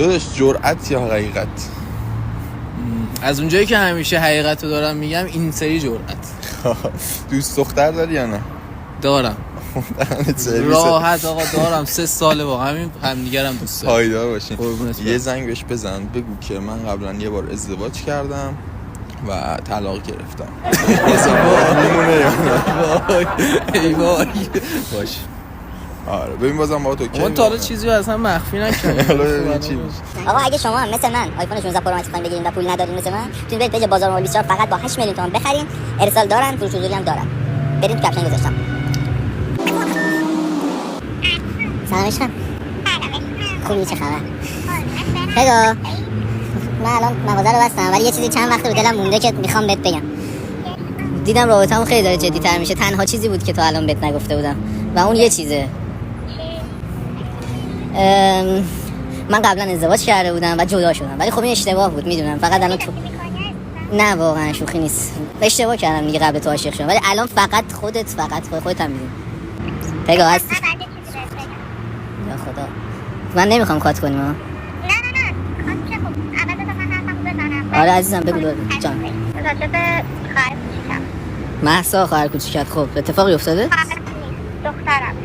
داداش جرأت یا حقیقت؟ از اونجایی که همیشه حقیقت رو دارم میگم این سری جرأت. دوست دختر داری یا نه؟ دارم. راحت آقا دارم. 3 ساله با همدیگرم دوست دارم. پایدار باشین. یه زنگ بهش بزن بگو که من قبلا یه بار ازدواج کردم و طلاق گرفتم. میمونه یا نه؟ ای وای. باش. آره ببین بازم با تو کی اون تا حالا چیزی اصلا مخفی نکنم. حالا ببین چی میشه. آقا اگه شما هم مثل من آیفون 16 پرو مکس می‌خواید بگیرین و پول ندارین مثل من، میتونید برید پیج بازار مال 24 فقط با 8 میلیون تومان بخرین. ارسال دارن، فروش حضوری هم دارن. برید تو کپشن گذاشتم. سلام عشقم. خوبی چه خبر؟ بگو. من الان مغازه رو بستم ولی یه چیزی چند وقت رو دلم مونده که میخوام بهت بگم. دیدم رابطه‌مون خیلی داره جدی‌تر میشه. تنها چیزی بود که تا الان بهت نگفته بودم و اون یه چیزه. من قبلا ازدواج کرده بودم و جدا شدم ولی خب این اشتباه بود میدونم. فقط الان تو نه واقعا شوخی نیست. اشتباه کردم دیگه قبل تو عاشق شدم ولی الان فقط خودت هم میدونی. پگاه هست. یا خدا من نمیخوام کات کنیم ها. نه کات که خوب اول بذار من حرفمو بزنم. آره عزیزم بگو جان. راجع به خواهر کوچیکم. مهسا خواهر کوچیکت خب اتفاقی افتاده؟ خواهر نیست دخترم.